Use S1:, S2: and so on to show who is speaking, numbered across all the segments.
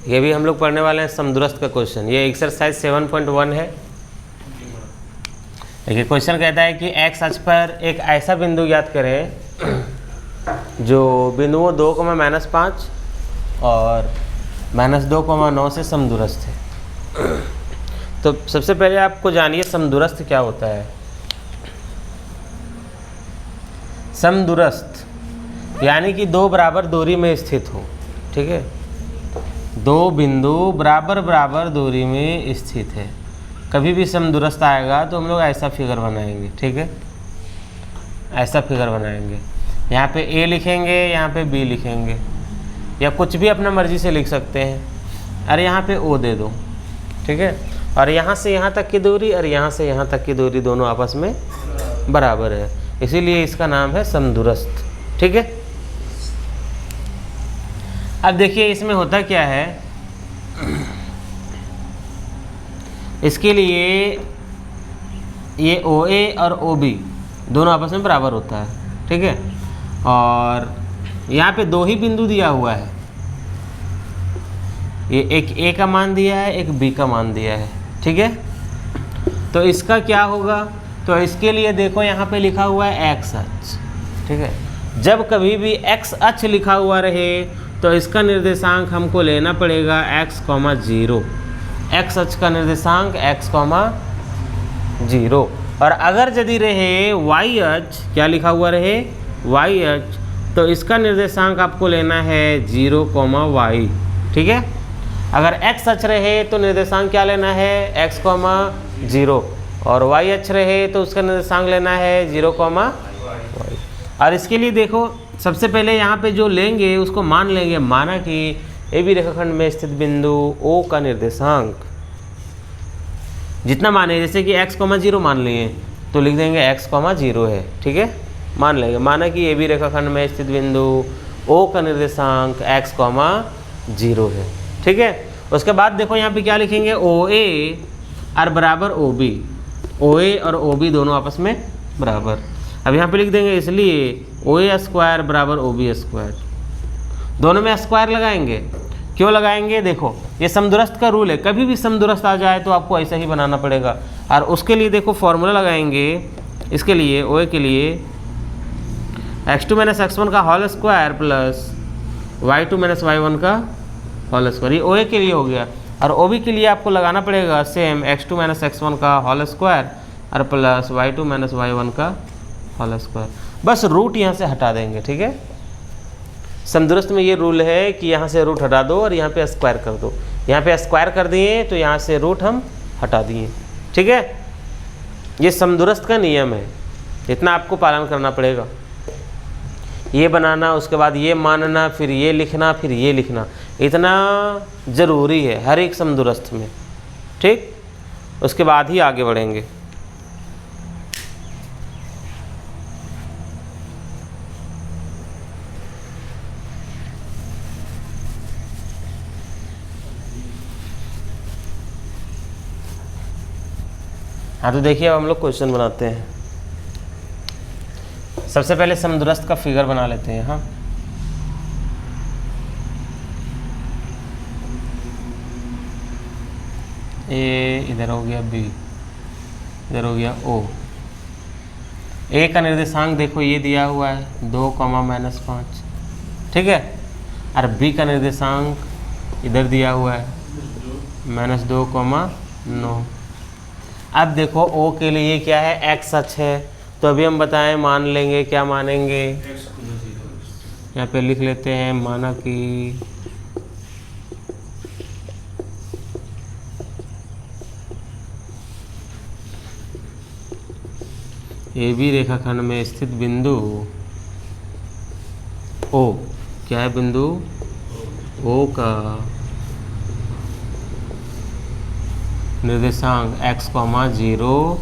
S1: ये भी हम लोग पढ़ने वाले हैं समदूरस्थ का क्वेश्चन। ये एक्सरसाइज 7.1 है। देखिए क्वेश्चन कहता है कि एक्स अक्ष पर एक ऐसा बिंदु ज्ञात करें जो बिंदुओं 2,-5 और -2,9 से समदूरस्थ है। तो सबसे पहले आपको जानिए समदूरस्थ क्या होता है। समदूरस्थ यानी कि दो बराबर दूरी में स्थित हो, ठीक है। दो बिंदु बराबर बराबर दूरी में स्थित है। कभी भी समदूरस्थ आएगा तो हम लोग ऐसा फिगर बनाएंगे, ठीक है। ऐसा फिगर बनाएंगे, यहाँ पे ए लिखेंगे, यहाँ पे बी लिखेंगे, या कुछ भी अपना मर्जी से लिख सकते हैं। अरे यहाँ पे ओ दे दो, ठीक है। और यहाँ से यहाँ तक की दूरी और यहाँ से यहाँ तक की दूरी दोनों आपस में बराबर है, इसीलिए इसका नाम है समदूरस्थ, ठीक है। अब देखिए इसमें होता क्या है, इसके लिए ये OA और OB दोनों आपस में बराबर होता है, ठीक है। और यहाँ पे दो ही बिंदु दिया हुआ है, ये एक A का मान दिया है, एक B का मान दिया है, ठीक है। तो इसका क्या होगा, तो इसके लिए देखो यहाँ पे लिखा हुआ है एक्स अक्ष, ठीक है। जब कभी भी एक्स अक्ष लिखा हुआ रहे तो इसका निर्देशांक हमको लेना पड़ेगा x,0। एक्स अक्ष का निर्देशांक x,0। और अगर यदि रहे y अक्ष, क्या लिखा हुआ रहे y अक्ष, तो इसका निर्देशांक आपको लेना है 0,y, ठीक है। अगर x अक्ष रहे तो निर्देशांक क्या लेना है x,0, और y अक्ष रहे तो उसका निर्देशांक लेना है 0,y। और इसके लिए देखो सबसे पहले यहाँ पे जो लेंगे उसको मान लेंगे, माना कि ए बी रेखाखंड में स्थित बिंदु O का निर्देशांक जितना माने, जैसे कि x,0 मान लिए तो लिख देंगे x,0 है, ठीक है। मान लेंगे, माना कि ए बी रेखाखंड में स्थित बिंदु O का निर्देशांक x,0 है, ठीक है। उसके बाद देखो यहाँ पे क्या लिखेंगे, OA और बराबर OB, OA और OB दोनों आपस में बराबर। अब यहाँ पे लिख देंगे इसलिए OA स्क्वायर बराबर OB स्क्वायर, दोनों में स्क्वायर लगाएंगे। क्यों लगाएंगे, देखो ये समदूरस्थ का रूल है, कभी भी समदूरस्थ आ जाए तो आपको ऐसा ही बनाना पड़ेगा। और उसके लिए देखो फॉर्मूला लगाएंगे, इसके लिए OA के लिए x2 - x1 का whole square plus y2 - y1 का होल स्क्वायर, ये OA के लिए हो गया। और OB के लिए आपको लगाना पड़ेगा सेम x2 - x1 का होल स्क्वायर और प्लस y2 - y1 का होल स्क्वायर। बस रूट यहाँ से हटा देंगे, ठीक है। समदूरस्थ में ये रूल है कि यहाँ से रूट हटा दो और यहाँ पे स्क्वायर कर दो। यहाँ पे स्क्वायर कर दिए तो यहाँ से रूट हम हटा दिए, ठीक है। ये समदूरस्थ का नियम है, इतना आपको पालन करना पड़ेगा। ये बनाना, उसके बाद ये मानना, फिर ये लिखना, फिर ये लिखना, इतना ज़रूरी है हर एक समदूरस्थ में, ठीक। उसके बाद ही आगे बढ़ेंगे। हाँ तो देखिए अब हम लोग क्वेश्चन बनाते हैं। सबसे पहले समदूरस्थ का फिगर बना लेते हैं। हाँ ए इधर हो गया, बी इधर हो गया, ओ। ए का निर्देशांक देखो ये दिया हुआ है 2,-5, ठीक है। और बी का निर्देशांक इधर दिया हुआ है -2,9। अब देखो O के लिए क्या है, एक्स अक्ष है, तो अभी हम बताएं, मान लेंगे, क्या मानेंगे, यहाँ पे लिख लेते हैं, माना कि ए बी रेखाखंड में स्थित बिंदु O, क्या है बिंदु O का निर्देशांक x,0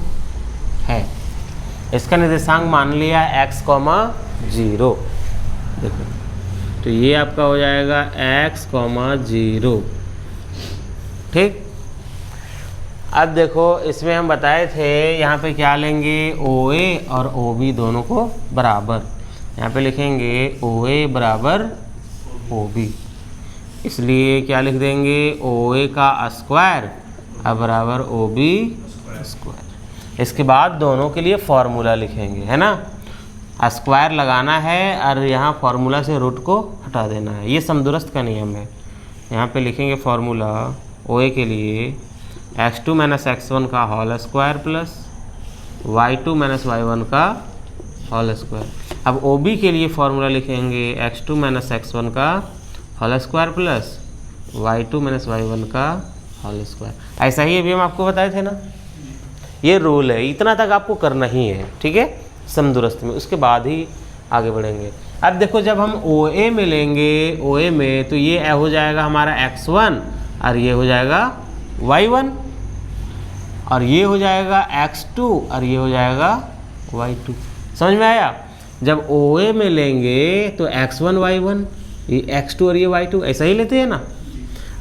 S1: है। इसका निर्देशांक मान लिया x,0, देखो तो ये आपका हो जाएगा x,0, ठीक। अब देखो इसमें हम बताए थे यहाँ पे क्या लेंगे, OA और OB दोनों को बराबर, यहाँ पे लिखेंगे OA बराबर OB। इसलिए क्या लिख देंगे, ओ ए का स्क्वायर बराबर ओ बी स्क्वायर। इसके बाद दोनों के लिए फॉर्मूला लिखेंगे, है ना। स्क्वायर लगाना है और यहाँ फॉर्मूला से रूट को हटा देना है, ये समदुरस्त का नियम है। यहाँ पे लिखेंगे फॉर्मूला ओ ए के लिए x2 माइनस x1 का whole square plus y2 minus y1 का होल स्क्वायर। अब ओ बी के लिए फॉर्मूला लिखेंगे x2 माइनस x1 का whole square plus y2 minus y1 का होल स्क्वायर। ऐसा ही अभी हम आपको बताए थे ना, ये रूल है, इतना तक आपको करना ही है, ठीक है, समदुरस्त में। उसके बाद ही आगे बढ़ेंगे। अब देखो जब हम ओ ए में लेंगे, ओ ए में तो ये हो जाएगा हमारा x1 और ये हो जाएगा y1 और ये हो जाएगा x2 और ये हो जाएगा y2। समझ में आया। जब ओ ए में लेंगे तो x1 y1, ये x2 और ये y2, ऐसा ही लेते हैं ना।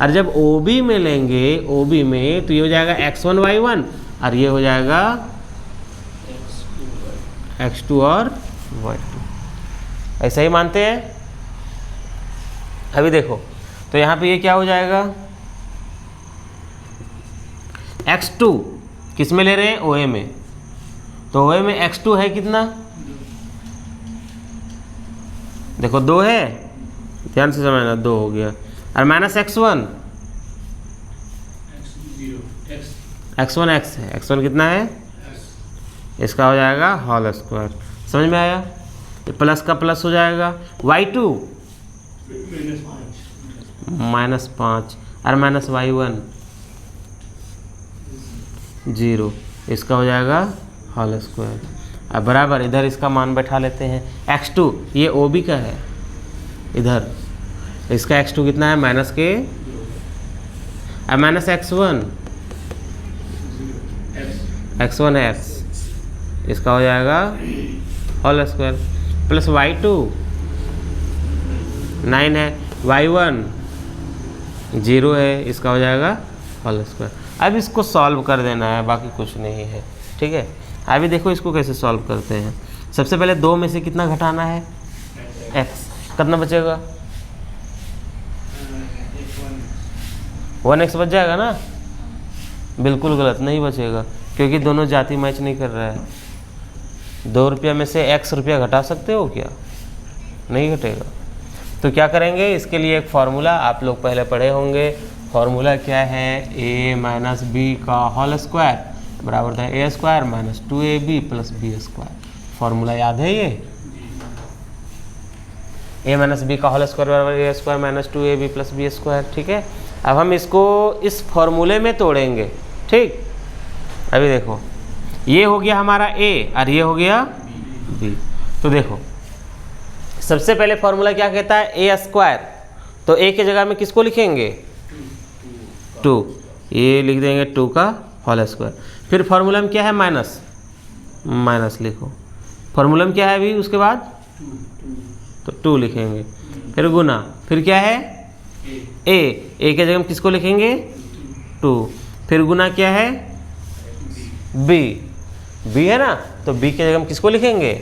S1: और जब ओ बी में लेंगे, ओ बी में तो ये हो जाएगा x1 y1 और ये हो जाएगा x2 और y2। ऐसा ही मानते हैं। अभी देखो तो यहाँ पे ये क्या हो जाएगा, x2 किस में ले रहे हैं, ओ ए में। तो ओ ए में x2 है कितना, देखो 2 है, ध्यान से समझना, 2 हो गया। और माइनस x1, x1 x है, x1 कितना है, इसका हो जाएगा होल स्क्वायर। समझ में आया। ये प्लस का प्लस हो जाएगा, y2 -5 और माइनस y1 0, इसका हो जाएगा होल स्क्वायर। अब बराबर इधर इसका मान बैठा लेते हैं। x2 ये ओ बी का है, इधर इसका x2 कितना है, माइनस के, अब माइनस x1 x, इसका हो जाएगा होल स्क्वायर प्लस y2 9 है, y1 0 है, इसका हो जाएगा होल स्क्वायर। अब इसको सॉल्व कर देना है, बाकी कुछ नहीं है, ठीक है। अभी देखो इसको कैसे सॉल्व करते हैं। सबसे पहले 2 में से कितना घटाना है, x, कितना बचेगा, 1x बच जाएगा ना। बिल्कुल गलत, नहीं बचेगा, क्योंकि दोनों जाति मैच नहीं कर रहा है। 2 रुपया में से x रुपया घटा सकते हो क्या, नहीं घटेगा। तो क्या करेंगे, इसके लिए एक फार्मूला आप लोग पहले पढ़े होंगे। फार्मूला क्या है, a माइनस बी का होल स्क्वायर बराबर था a square minus 2ab plus b square. Formula याद है ये, a माइनस बी का होल स्क्वायर बराबर a square minus 2ab plus b square, ठीक है। अब हम इसको इस फॉर्मूले में तोड़ेंगे, ठीक। अभी देखो ये हो गया हमारा a और ये हो गया b। तो देखो सबसे पहले फॉर्मूला क्या कहता है, a स्क्वायर, तो a की जगह में किसको लिखेंगे, 2, ये लिख देंगे 2 का होल स्क्वायर। फिर फार्मूला में क्या है, माइनस, माइनस लिखो। फार्मूला में क्या है अभी उसके बाद, तो 2 लिखेंगे। फिर गुना, फिर क्या है a की जगह में किसको लिखेंगे, 2। फिर गुना क्या है, b है ना, तो b की जगह में किसको लिखेंगे,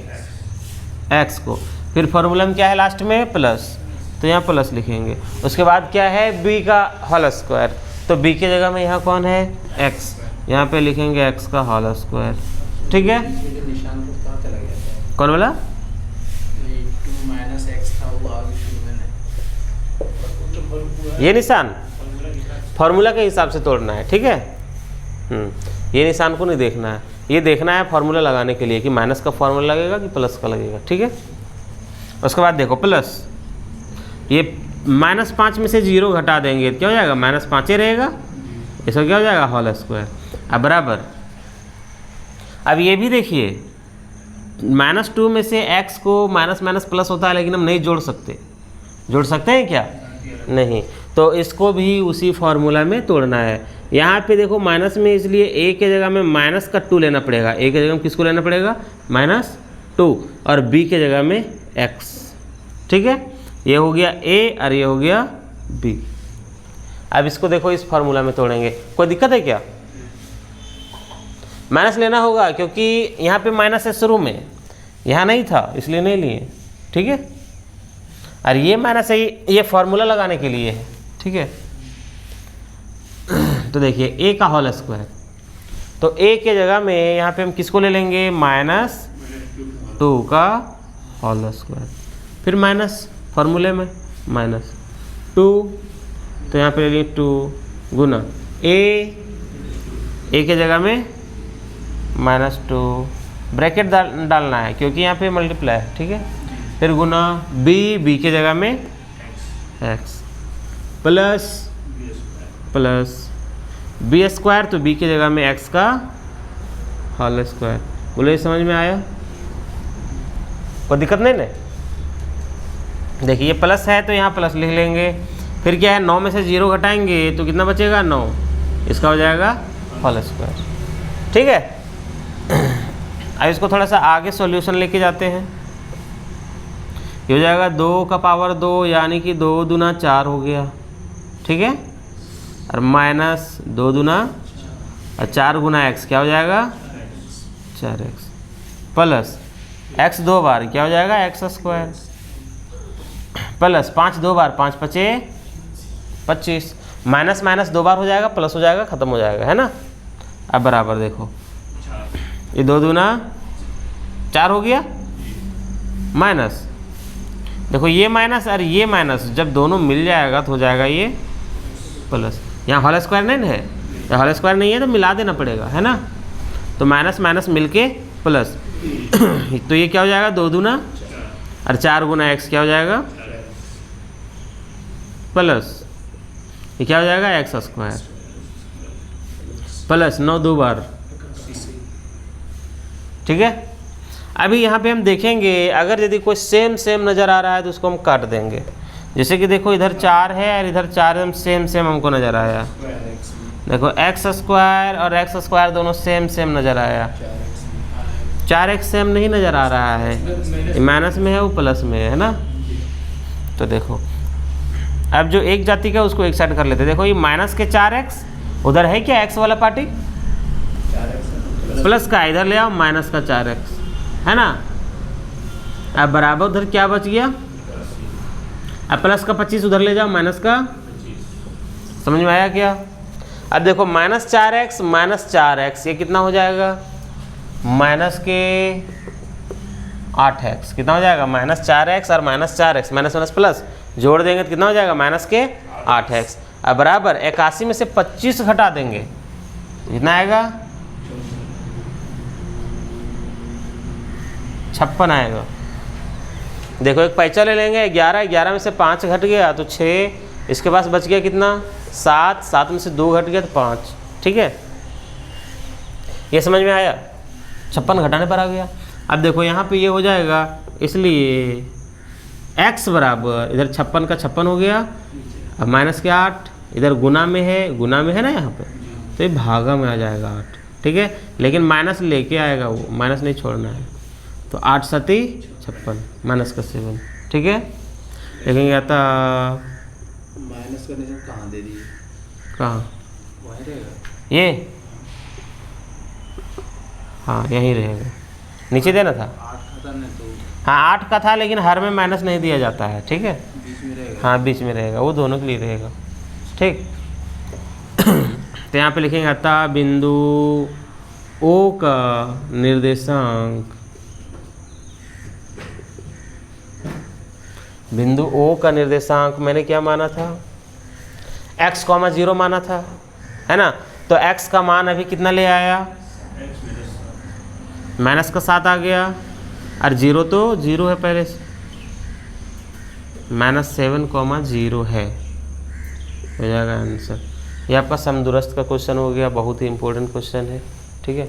S1: x को। फिर फार्मूला में क्या है लास्ट में, प्लस, तो यहाँ प्लस लिखेंगे। उसके बाद क्या है, b का होल स्क्वायर, तो b की जगह में यहाँ कौन है, x, यहाँ पे लिखेंगे x का होल स्क्वायर, ठीक है। कौन बोला, ये निशान फार्मूला के हिसाब से तोड़ना है, ठीक है। ये निशान को नहीं देखना है, ये देखना है फार्मूला लगाने के लिए कि माइनस का फार्मूला लगेगा कि प्लस का लगेगा, ठीक है। उसके बाद देखो प्लस, ये -5 में से 0 घटा देंगे, क्या हो जाएगा, -5 ही रहेगा, इसका क्या हो जाएगा, होल स्क्वायर। अब बराबर, अब ये भी देखिए, -2 में से x को माइनस माइनस प्लस होता है, लेकिन हम नहीं जोड़ सकते। जोड़ सकते हैं क्या, नहीं। तो इसको भी उसी फार्मूला में तोड़ना है। यहाँ पे देखो माइनस में, इसलिए a के जगह में माइनस का 2 लेना पड़ेगा, a के जगह में किसको लेना पड़ेगा, -2, और b के जगह में x, ठीक है। ये हो गया a और ये हो गया b। अब इसको देखो इस फार्मूला में तोड़ेंगे, कोई दिक्कत है क्या, माइनस लेना होगा क्योंकि यहाँ पे माइनस है शुरू में, यहाँ नहीं था इसलिए नहीं लिए, ठीक है। और ये माइनस है, ये फार्मूला लगाने के लिए है, ठीक है। तो देखिए a का होल स्क्वायर, तो a के जगह में यहाँ पे हम किसको ले लेंगे, -2 का होल स्क्वायर, फिर माइनस फॉर्मूले में -2, तो यहाँ पे ले लिए 2 गुना a के जगह में -2, ब्रैकेट डालना है क्योंकि यहाँ पे मल्टीप्लाई है, ठीक है। फिर गुना b के जगह में x प्लस b स्क्वायर, तो b की जगह में x का होल स्क्वायर। बोलो ये समझ में आया, कोई दिक्कत नहीं ना। देखिए ये प्लस है तो यहाँ प्लस लिख लेंगे, फिर क्या है 9 में से 0 घटाएंगे तो कितना बचेगा 9, इसका हो जाएगा होल स्क्वायर, ठीक है। अब इसको थोड़ा सा आगे सॉल्यूशन लेके जाते हैं, ये हो जाएगा 2 का पावर 2 यानी कि 2 दूना 4 हो गया, ठीक है, और माइनस 2 दूना और 4 गुना x क्या हो जाएगा 4x, प्लस x 2 बार क्या हो जाएगा x स्क्वायर, प्लस 5 2 बार 5 5 25, माइनस माइनस 2 बार हो जाएगा, प्लस हो जाएगा, ख़त्म हो जाएगा, है ना। अब बराबर देखो, ये 2 दूना 4 हो गया, माइनस देखो ये माइनस और ये माइनस जब दोनों मिल जाएगा तो हो जाएगा ये प्लस। यहाँ होल स्क्वायर नहीं है, या होल स्क्वायर नहीं है तो मिला देना पड़ेगा, है ना। तो माइनस माइनस मिलके प्लस तो ये क्या हो जाएगा 2 दूना और 4 गुना x क्या हो जाएगा प्लस, ये क्या हो जाएगा x स्क्वायर, प्लस 9 2 बार, ठीक है। अभी यहाँ पे हम देखेंगे अगर यदि कोई सेम नज़र आ रहा है तो उसको हम काट देंगे। जैसे कि देखो इधर 4 है और इधर 4 सेम हमको नज़र आया, देखो x स्क्वायर और x स्क्वायर दोनों सेम नज़र आया, 4x सेम नहीं नज़र आ रहा है, माइनस में है वो प्लस में है ना। तो देखो अब जो एक जाति का उसको एक साइड कर लेते हैं, देखो ये माइनस के 4x उधर है क्या x वाला पार्टी, प्लस का इधर ले आओ माइनस का 4x, है ना। अब बराबर उधर क्या बच गया, अब प्लस का 25 उधर ले जाओ माइनस का, समझ में आया क्या। अब देखो -4x ये कितना हो जाएगा माइनस के 8x, कितना हो जाएगा -4x और -4x माइनस माइनस प्लस जोड़ देंगे तो कितना हो जाएगा माइनस के 8x। अब बराबर 81 में से 25 घटा देंगे कितना आएगा 56 आएगा। देखो एक पैंचा ले लेंगे, 11 में से 5 घट गया तो 6, इसके पास बच गया कितना 7 में से 2 घट गया तो 5, ठीक है। ये समझ में आया, 56 घटाने पर आ गया। अब देखो यहाँ पे ये हो जाएगा, इसलिए x बराबर इधर 56 का 56 हो गया, अब माइनस के 8 इधर गुना में है ना यहाँ पे, तो ये भागा में आ जाएगा 8, ठीक है। लेकिन माइनस लेके आएगा, वो माइनस नहीं छोड़ना है, तो 8 7 56 माइनस का 7, ठीक है। लेकिन क्या था
S2: माइनस का निशान कहाँ दे दिए,
S1: कहाँ
S2: वहीं रहेगा
S1: ये, हाँ यहीं रहेगा, नीचे देना था
S2: 8 का था नहीं तो,
S1: हाँ 8 का था लेकिन हर में माइनस नहीं दिया जाता है, ठीक है।
S2: बीच में रहेगा,
S1: हाँ बीच में रहेगा, वो दोनों के लिए रहेगा, ठीक। तो यहाँ पे लिखेंगे अतः बिंदु O का निर्देशांक, बिंदु O का निर्देशांक मैंने क्या माना था x, 0 माना था, है ना। तो x का मान अभी कितना ले आया माइनस का 7 आ गया, और 0 तो 0 है पहले से, -7, 0 है, हो जाएगा आंसर। ये आपका समदूरस्थ का क्वेश्चन हो गया, बहुत ही इंपॉर्टेंट क्वेश्चन है, ठीक है।